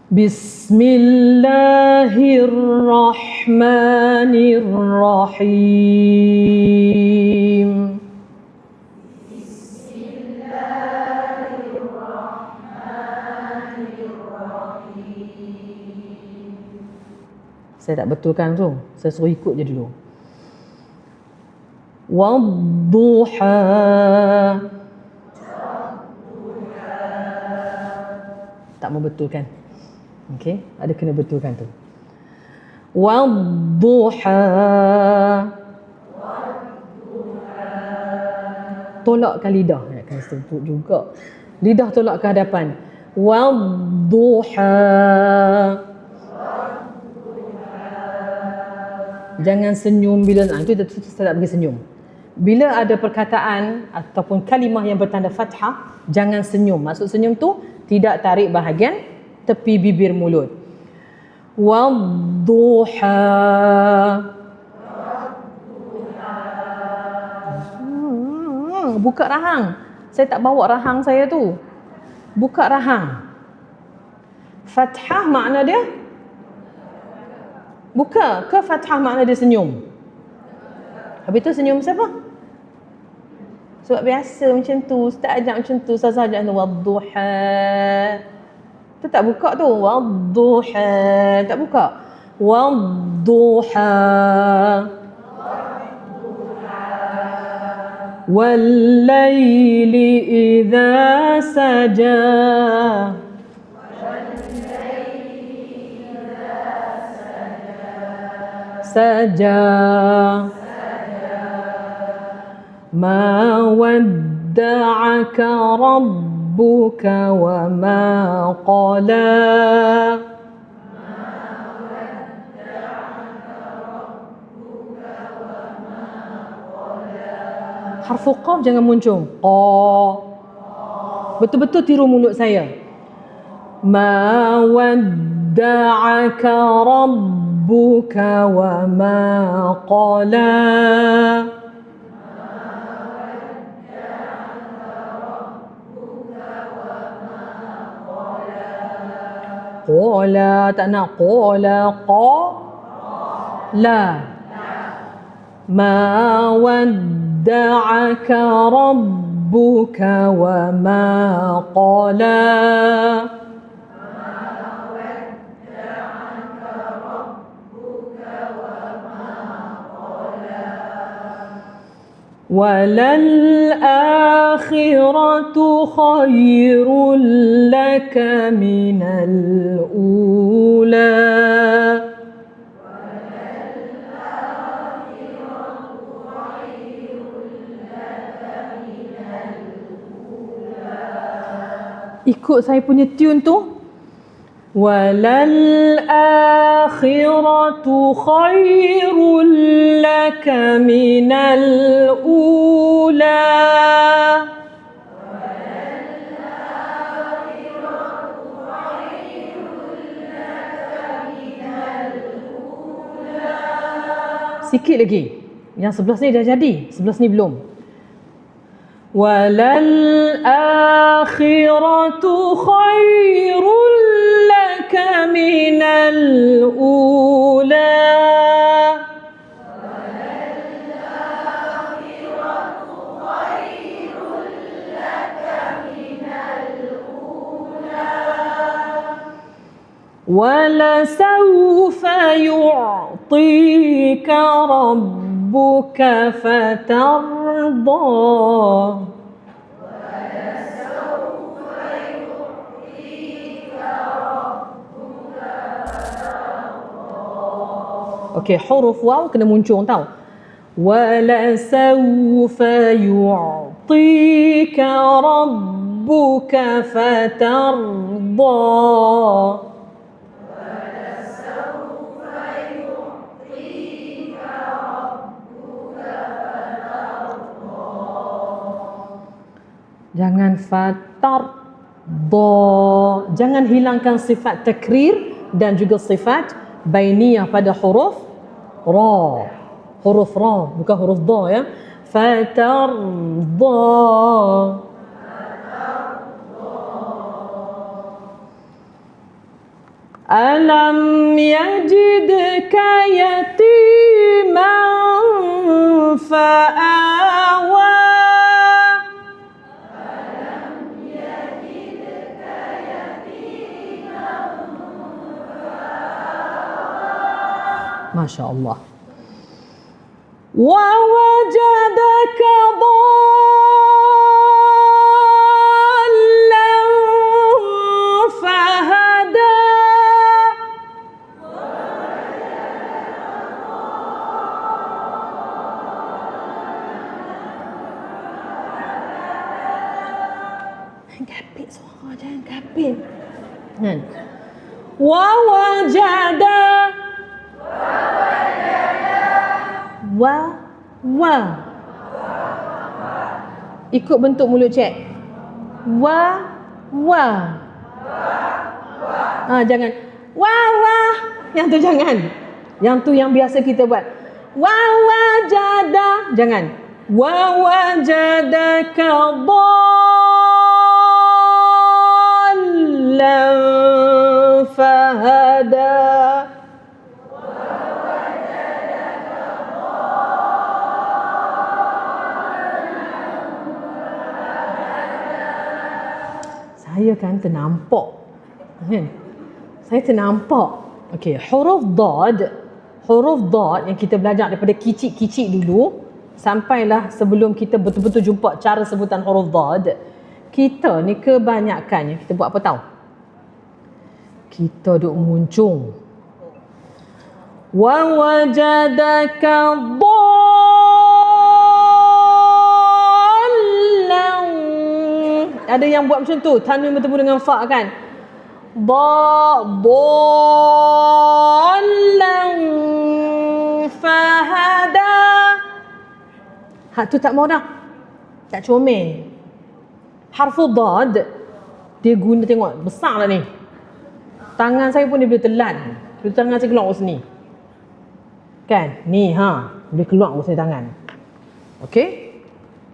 Bismillahirrahmanirrahim. Saya tak betulkan tu, saya suruh ikut je dulu. Wadduha. Tak mau betulkan. Okey, ada kena betulkan tu. Wadduha. Tolakkan lidah, ya, kena sebut juga. Lidah tolak ke hadapan. Wadduha. Jangan senyum bila itu saya tak bagi senyum. Bila ada perkataan ataupun kalimah yang bertanda fathah, jangan senyum. Maksud senyum tu tidak tarik bahagian tepi bibir mulut. Wadduha. Buka rahang. Saya tak bawa rahang saya tu. Buka rahang. Fathah makna dia buka ke fathah makna dia senyum? Habis tu senyum siapa? Sebab biasa macam tu, Ustaz ajak macam tu, Ustazah ajak wadduha. Tu tak buka tu, wadduha, tak buka. Wadduha. Wal-laili idza saja. Saja. Ma wadda'aka rabbuka wa ma qala. Harfu qaf jangan muncul. Qa. Betul-betul tiru mulut saya. Ma wadda'aka rabbuka wa ma qala. Qala, tak nak qala, qa la. Ma wadda'aka rabbuka wa ma qala. وَلَلْآخِرَةُ خَيْرٌ لَكَ مِنَ الْأُولَى. Ikut saya punya tune tu. وَلَلْآخِرَةُ خَيْرٌ لَكَ مِنَ الْأُولَى. Sikit lagi. Yang 11 ni dah jadi, 11 ni belum. وَلَلْآخِرَةُ خَيْرٌ لَكَ مِنَ الْأُولَى. وَلَسَوْفَ يُعْطِيكَ رَبُّكَ فَتَرْضَى. Okey, huruf waw kena muncul tau. وَلَسَوْفَ يُعْطِيكَ رَبُّكَ فَتَرْضَى. Jangan fatar do. Jangan hilangkan sifat takrir dan juga sifat bainiyah pada huruf ra. Huruf ra bukan huruf do ya. Fatar do. Alam yajidka yatiman fa'awa. Masya Allah. Wa wajadaka dhallan fahada. Gapit suara, jangan gapit. Wa wajada. Wa. Ikut bentuk mulut cek. Wa. Jangan wah. Yang tu jangan. Yang tu yang biasa kita buat. Wa wajada. Jangan. Wa wajadaka dhallan fahada. Saya kan ternampak. Saya ternampak. Okey, huruf dad yang kita belajar daripada kicik-kicik dulu sampailah sebelum kita betul-betul jumpa cara sebutan huruf dad. Kita ni kebanyakannya kita buat apa tahu? Kita duk muncung. Wa wajadaka dhallan. Ada yang buat macam tu, tanwin bertemu dengan fa kan? Dhallan fahada. Hak tu tak mau dah. Tak comel. Harfu dad dia guna, tengok besar lah ni. Tangan saya pun dia boleh telan. Tangan saya keluar kat sini. Kan? Ni boleh keluar kat sini tangan. Okey?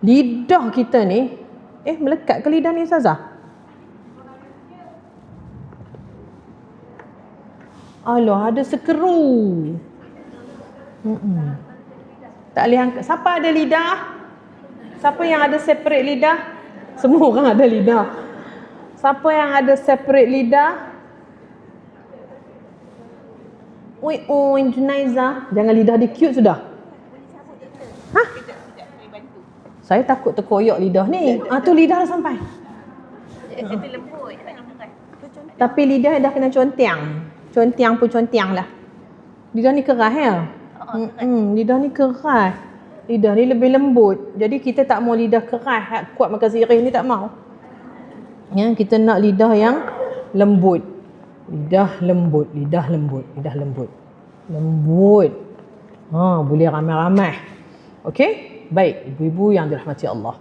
Lidah kita ni melekat ke lidah ni Ustazah? Alah, ada sekeru. Tak boleh angkat. Siapa ada lidah? Siapa yang ada separate lidah? Semua orang ada lidah. Siapa yang ada separate lidah? Junaiza. Jangan lidah dia cute sudah. Saya takut terkoyak lidah ni. Tu lidah dah sampai. Itu lembut. Tapi lidah dah kena contiang. Contiang pun contiang lah. Lidah ni keras ya? Lidah ni keras. Lidah ni lebih lembut. Jadi kita tak mau lidah keras kuat makan sirih ni, tak mau. Ya, kita nak lidah yang lembut. Lidah lembut. Boleh ramai-ramai. Okey? Baik, ibu-ibu yang dirahmati Allah.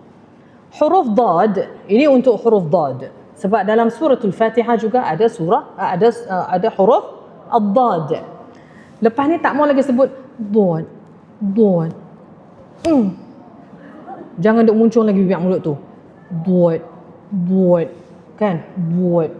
Huruf dad, ini untuk huruf dad. Sebab dalam suratul Fatihah juga ada ada huruf ad-dad. Lepas ni tak mau lagi sebut dad. Jangan duk muncul lagi bibir mulut tu. Dad. Kan? Dad.